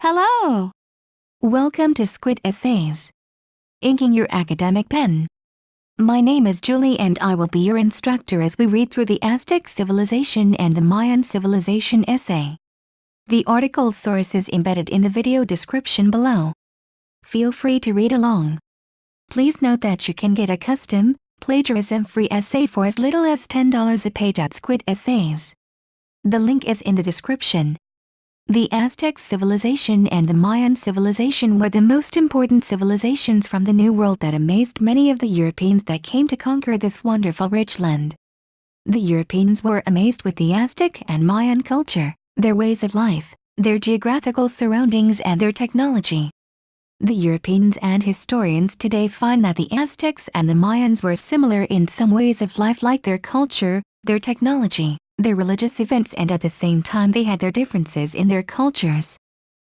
Hello! Welcome to Squid Essays. Inking your academic pen. My name is Julie and I will be your instructor as we read through the Aztec civilization and the Mayan civilization essay. The article source is embedded in the video description below. Feel free to read along. Please note that you can get a custom, plagiarism-free essay for as little as $10 a page at Squid Essays. The link is in the description. The Aztec civilization and the Mayan civilization were the most important civilizations from the New World that amazed many of the Europeans that came to conquer this wonderful rich land. The Europeans were amazed with the Aztec and Mayan culture, their ways of life, their geographical surroundings and their technology. The Europeans and historians today find that the Aztecs and the Mayans were similar in some ways of life, like their culture, their technology, their religious events, and at the same time they had their differences in their cultures.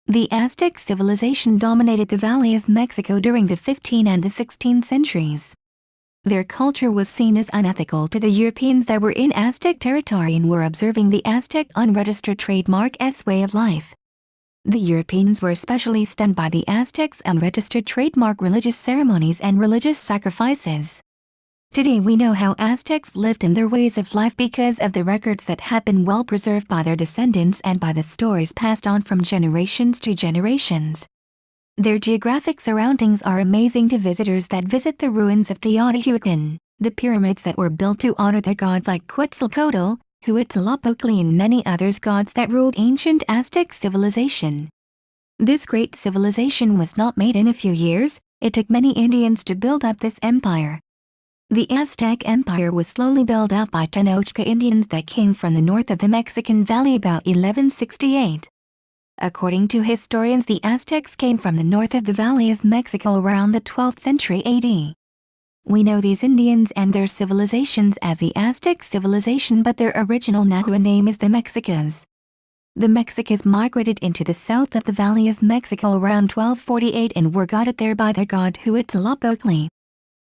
The Aztec civilization dominated the Valley of Mexico during the 15th and the 16th centuries. Their culture was seen as unethical to the Europeans that were in Aztec territory and were observing the Aztec unregistered trademark's way of life. The Europeans were especially stunned by the Aztecs' unregistered trademark religious ceremonies and religious sacrifices. Today we know how Aztecs lived in their ways of life because of the records that have been well preserved by their descendants and by the stories passed on from generations to generations. Their geographic surroundings are amazing to visitors that visit the ruins of Teotihuacan, the pyramids that were built to honor their gods like Quetzalcoatl, Huitzilopochtli and many others gods that ruled ancient Aztec civilization. This great civilization was not made in a few years, it took many Indians to build up this empire. The Aztec Empire was slowly built up by Tenochca Indians that came from the north of the Mexican Valley about 1168. According to historians, the Aztecs came from the north of the Valley of Mexico around the 12th century AD. We know these Indians and their civilizations as the Aztec civilization, but their original Nahua name is the Mexicas. The Mexicas migrated into the south of the Valley of Mexico around 1248 and were guided there by their god Huitzilopochtli.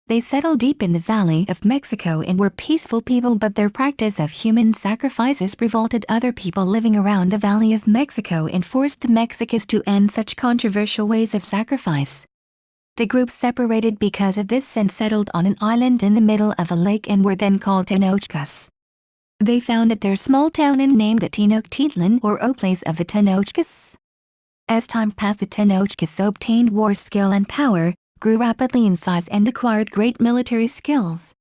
They settled deep in the Valley of Mexico and were peaceful people, but their practice of human sacrifices revolted other people living around the Valley of Mexico and forced the Mexicas to end such controversial ways of sacrifice. The group separated because of this and settled on an island in the middle of a lake and were then called Tenochcas. They founded their small town and named it Tenochtitlan, or O Place of the Tenochcas. As time passed, the Tenochcas obtained war skill and power, grew rapidly in size and acquired great military skills.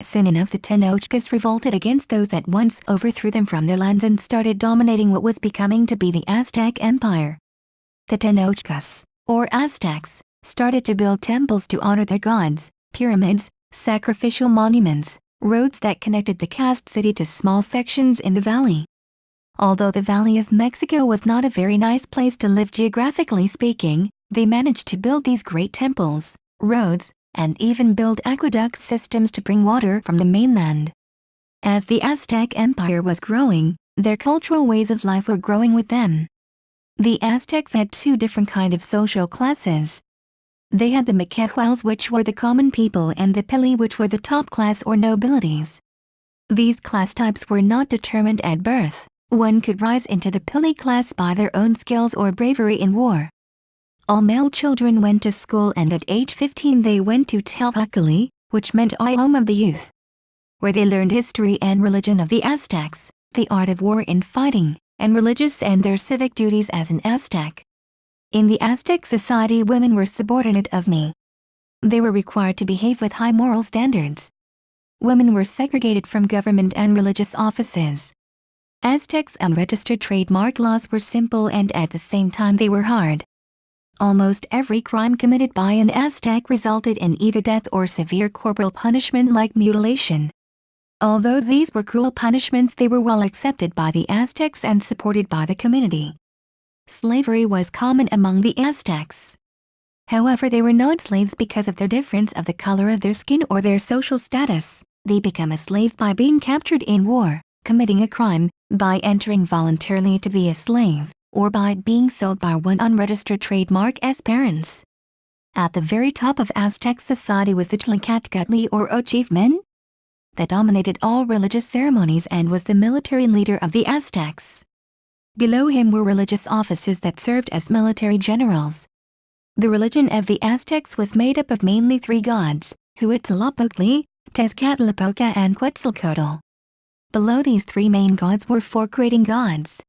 Soon enough the Tenochcas revolted against those that once overthrew them from their lands and started dominating what was becoming to be the Aztec Empire. The Tenochcas, or Aztecs, started to build temples to honor their gods, pyramids, sacrificial monuments, roads that connected the caste city to small sections in the valley. Although the Valley of Mexico was not a very nice place to live geographically speaking, they managed to build these great temples, roads, and even build aqueduct systems to bring water from the mainland. As the Aztec Empire was growing, their cultural ways of life were growing with them. The Aztecs had two different kinds of social classes. They had the Miquehuals, which were the common people, and the Pili, which were the top class or nobilities. These class types were not determined at birth. One could rise into the Pili class by their own skills or bravery in war. All male children went to school, and at age 15 they went to Telhuacali, which meant home of the youth, where they learned history and religion of the Aztecs, the art of war and fighting, and religious and their civic duties as an Aztec. In the Aztec society, women were subordinate of men. They were required to behave with high moral standards. Women were segregated from government and religious offices. Aztecs' unregistered trademark laws were simple and at the same time they were hard. Almost every crime committed by an Aztec resulted in either death or severe corporal punishment like mutilation. Although these were cruel punishments, they were well accepted by the Aztecs and supported by the community. Slavery was common among the Aztecs. However, they were not slaves because of their difference of the color of their skin or their social status. They become a slave by being captured in war, committing a crime, by entering voluntarily to be a slave, or by being sold by one unregistered trademark's parents. At the very top of Aztec society was the Tlaxcatli, or O chiefman, that dominated all religious ceremonies and was the military leader of the Aztecs. Below him were religious offices that served as military generals. The religion of the Aztecs was made up of mainly three gods, Huitzilopochtli, Tezcatlipoca and Quetzalcoatl. Below these three main gods were four creating gods.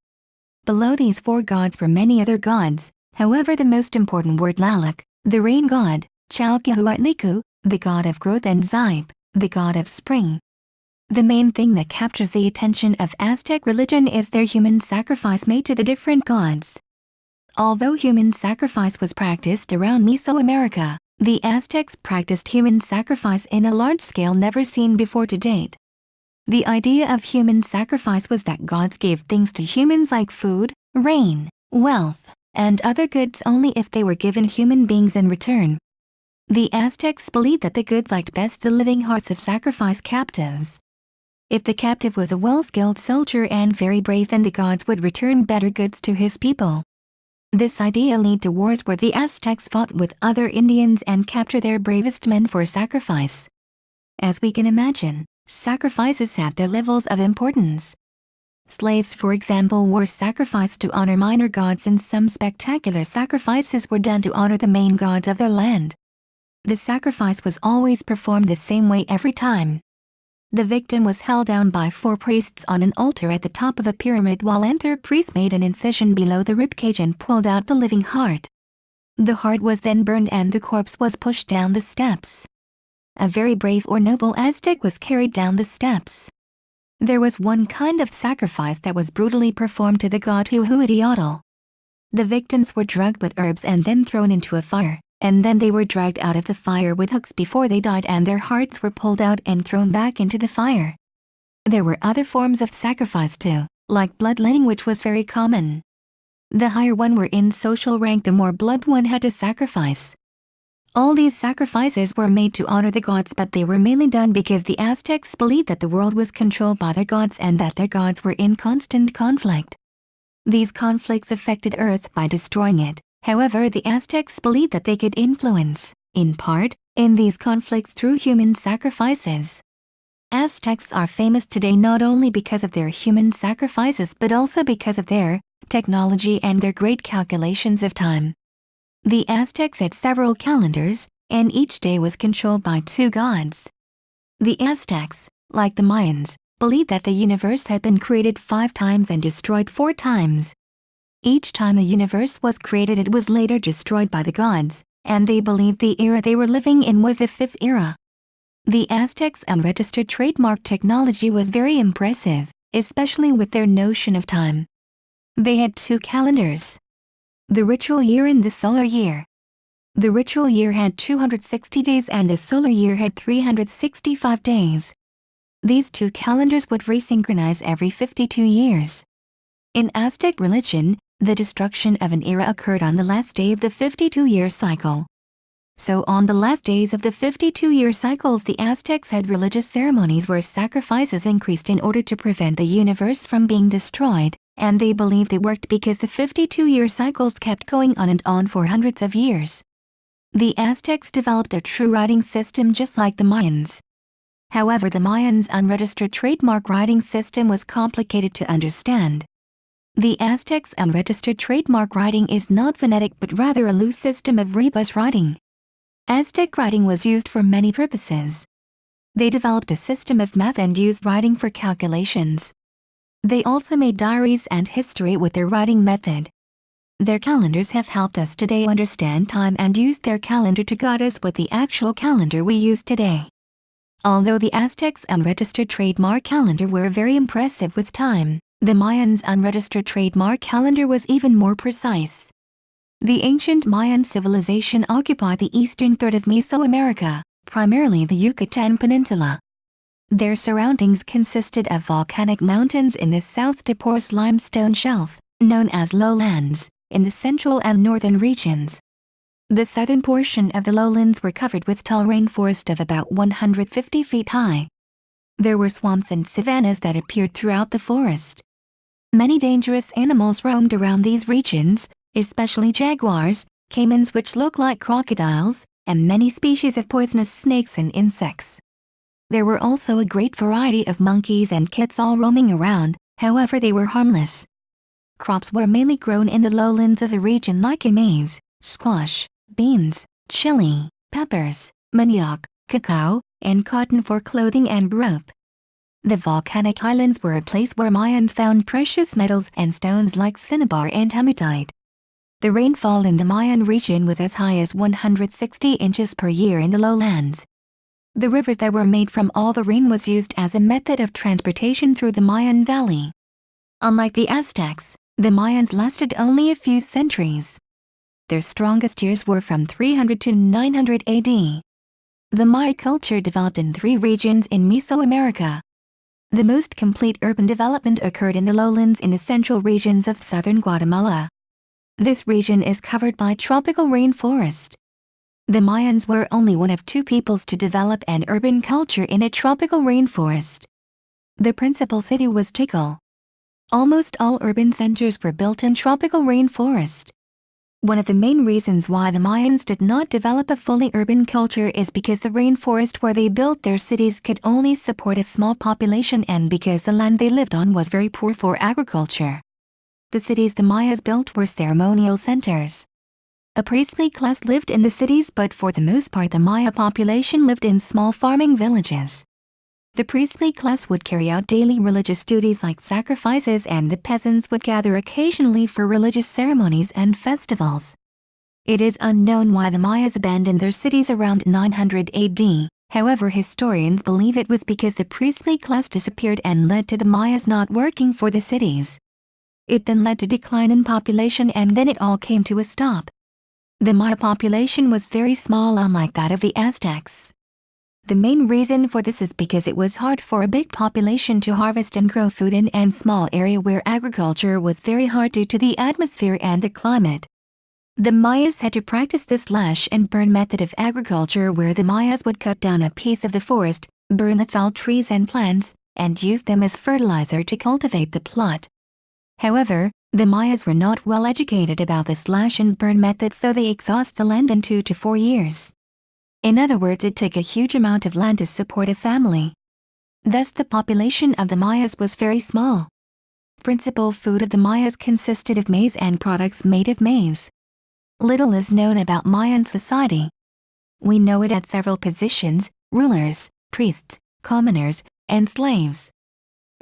Below these four gods were many other gods, however the most important were Tlaloc, the rain god, Chalcahuatlicu, the god of growth, and Xipe, the god of spring. The main thing that captures the attention of Aztec religion is their human sacrifice made to the different gods. Although human sacrifice was practiced around Mesoamerica, the Aztecs practiced human sacrifice in a large scale never seen before to date. The idea of human sacrifice was that gods gave things to humans like food, rain, wealth, and other goods only if they were given human beings in return. The Aztecs believed that the gods liked best the living hearts of sacrifice captives. If the captive was a well-skilled soldier and very brave, then the gods would return better goods to his people. This idea led to wars where the Aztecs fought with other Indians and captured their bravest men for sacrifice. As we can imagine, sacrifices had their levels of importance. Slaves, for example, were sacrificed to honor minor gods, and some spectacular sacrifices were done to honor the main gods of their land. The sacrifice was always performed the same way every time. The victim was held down by four priests on an altar at the top of a pyramid, while another priest made an incision below the ribcage and pulled out the living heart. The heart was then burned and the corpse was pushed down the steps. A very brave or noble Aztec was carried down the steps. There was one kind of sacrifice that was brutally performed to the god Huitzilopochtli. The victims were drugged with herbs and then thrown into a fire, and then they were dragged out of the fire with hooks before they died, and their hearts were pulled out and thrown back into the fire. There were other forms of sacrifice too, like bloodletting, which was very common. The higher one were in social rank, the more blood one had to sacrifice. All these sacrifices were made to honor the gods, but they were mainly done because the Aztecs believed that the world was controlled by their gods and that their gods were in constant conflict. These conflicts affected Earth by destroying it. However, the Aztecs believed that they could influence, in part, in these conflicts through human sacrifices. Aztecs are famous today not only because of their human sacrifices but also because of their technology and their great calculations of time. The Aztecs had several calendars, and each day was controlled by two gods. The Aztecs, like the Mayans, believed that the universe had been created 5 times and destroyed 4 times. Each time the universe was created, it was later destroyed by the gods, and they believed the era they were living in was the 5th era. The Aztecs' unregistered trademark technology was very impressive, especially with their notion of time. They had 2 calendars: the ritual year and the solar year. The ritual year had 260 days and the solar year had 365 days. These 2 calendars would resynchronize every 52 years. In Aztec religion, the destruction of an era occurred on the last day of the 52-year cycle. So on the last days of the 52-year cycles, the Aztecs had religious ceremonies where sacrifices increased in order to prevent the universe from being destroyed, and they believed it worked because the 52-year cycles kept going on and on for hundreds of years. The Aztecs developed a true writing system just like the Mayans. However, the Mayans' unregistered trademark writing system was complicated to understand. The Aztecs' unregistered trademark writing is not phonetic but rather a loose system of rebus writing. Aztec writing was used for many purposes. They developed a system of math and used writing for calculations. They also made diaries and history with their writing method. Their calendars have helped us today understand time and use their calendar to guide us with the actual calendar we use today. Although the Aztecs' unregistered trademark calendar were very impressive with time, the Mayans' unregistered trademark calendar was even more precise. The ancient Mayan civilization occupied the eastern third of Mesoamerica, primarily the Yucatan Peninsula. Their surroundings consisted of volcanic mountains in the south to porous limestone shelf, known as lowlands, in the central and northern regions. The southern portion of the lowlands were covered with tall rainforest of about 150 feet high. There were swamps and savannas that appeared throughout the forest. Many dangerous animals roamed around these regions, especially jaguars, caimans which look like crocodiles, and many species of poisonous snakes and insects. There were also a great variety of monkeys and kits all roaming around, however they were harmless. Crops were mainly grown in the lowlands of the region like maize, squash, beans, chili, peppers, manioc, cacao, and cotton for clothing and rope. The volcanic islands were a place where Mayans found precious metals and stones like cinnabar and hematite. The rainfall in the Mayan region was as high as 160 inches per year in the lowlands. The rivers that were made from all the rain was used as a method of transportation through the Mayan valley. Unlike the Aztecs, the Mayans lasted only a few centuries. Their strongest years were from 300 to 900 AD. The Maya culture developed in 3 regions in Mesoamerica. The most complete urban development occurred in the lowlands in the central regions of southern Guatemala. This region is covered by tropical rainforest. The Mayans were only one of 2 peoples to develop an urban culture in a tropical rainforest. The principal city was Tikal. Almost all urban centers were built in tropical rainforest. One of the main reasons why the Mayans did not develop a fully urban culture is because the rainforest where they built their cities could only support a small population and because the land they lived on was very poor for agriculture. The cities the Mayas built were ceremonial centers. A priestly class lived in the cities, but for the most part the Maya population lived in small farming villages. The priestly class would carry out daily religious duties like sacrifices, and the peasants would gather occasionally for religious ceremonies and festivals. It is unknown why the Mayas abandoned their cities around 900 AD, however historians believe it was because the priestly class disappeared and led to the Mayas not working for the cities. It then led to decline in population, and then it all came to a stop. The Maya population was very small, unlike that of the Aztecs. The main reason for this is because it was hard for a big population to harvest and grow food in a small area where agriculture was very hard due to the atmosphere and the climate. The Mayas had to practice the slash and burn method of agriculture, where the Mayas would cut down a piece of the forest, burn the felled trees and plants, and use them as fertilizer to cultivate the plot. However, the Mayas were not well educated about the slash and burn method, so they exhaust the land in 2 to 4 years. In other words, it took a huge amount of land to support a family. Thus the population of the Mayas was very small. Principal food of the Mayas consisted of maize and products made of maize. Little is known about Mayan society. We know it had several positions: rulers, priests, commoners, and slaves.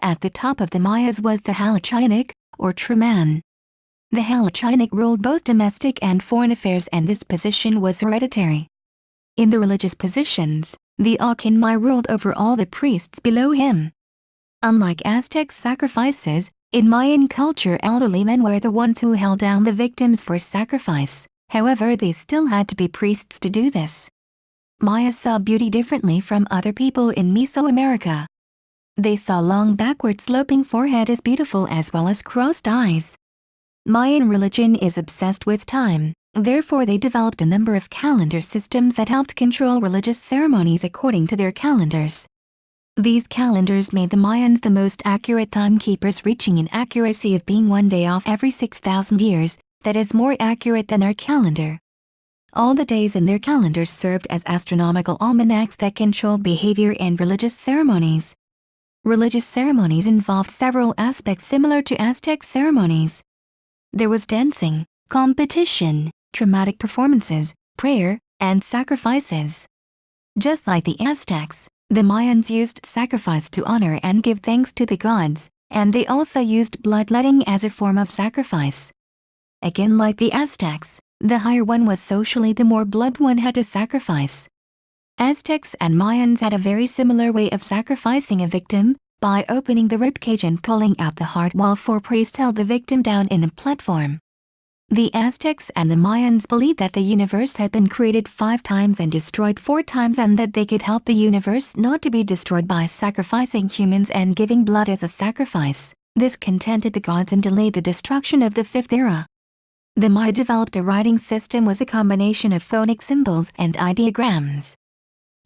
At the top of the Mayas was the Halachinik, or Truman. The Halachinik ruled both domestic and foreign affairs, and this position was hereditary. In the religious positions, the Akinmai ruled over all the priests below him. Unlike Aztec sacrifices, in Mayan culture elderly men were the ones who held down the victims for sacrifice, however they still had to be priests to do this. Mayas saw beauty differently from other people in Mesoamerica. They saw long backward sloping forehead as beautiful, as well as crossed eyes. Mayan religion is obsessed with time. Therefore they developed a number of calendar systems that helped control religious ceremonies according to their calendars. These calendars made the Mayans the most accurate timekeepers, reaching an accuracy of being 1 day off every 6,000 years, that is more accurate than our calendar. All the days in their calendars served as astronomical almanacs that controlled behavior and religious ceremonies. Religious ceremonies involved several aspects similar to Aztec ceremonies. There was dancing, competition, dramatic performances, prayer, and sacrifices. Just like the Aztecs, the Mayans used sacrifice to honor and give thanks to the gods, and they also used bloodletting as a form of sacrifice. Again, like the Aztecs, the higher one was socially, the more blood one had to sacrifice. Aztecs and Mayans had a very similar way of sacrificing a victim, by opening the ribcage and pulling out the heart, while 4 priests held the victim down in a platform. The Aztecs and the Mayans believed that the universe had been created 5 times and destroyed 4 times, and that they could help the universe not to be destroyed by sacrificing humans and giving blood as a sacrifice. This contented the gods and delayed the destruction of the 5th era. The Maya developed a writing system was a combination of phonic symbols and ideograms.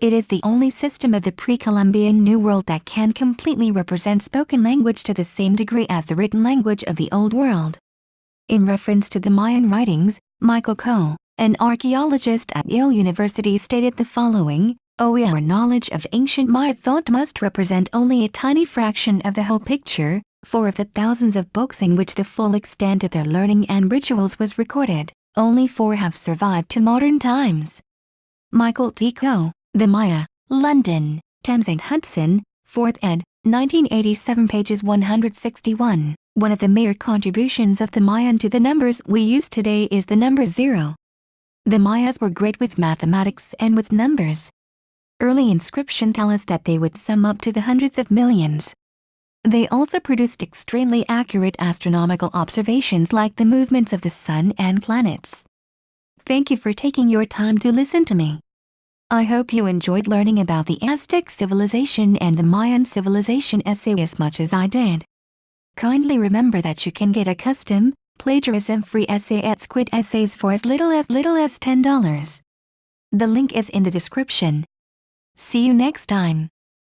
It is the only system of the pre-Columbian New World that can completely represent spoken language to the same degree as the written language of the Old World. In reference to the Mayan writings, Michael Coe, an archaeologist at Yale University, stated the following: Our knowledge of ancient Maya thought must represent only a tiny fraction of the whole picture. 4 of the thousands of books in which the full extent of their learning and rituals was recorded, only 4 have survived to modern times. Michael T. Coe, The Maya, London, Thames and Hudson, 4th ed., 1987, pages 161. One of the mere contributions of the Mayan to the numbers we use today is the number 0. The Mayas were great with mathematics and with numbers. Early inscriptions tell us that they would sum up to the hundreds of millions. They also produced extremely accurate astronomical observations like the movements of the sun and planets. Thank you for taking your time to listen to me. I hope you enjoyed learning about the Aztec civilization and the Mayan civilization essay as much as I did. Kindly remember that you can get a custom, plagiarism-free essay at Squid Essays for as little as $10. The link is in the description. See you next time.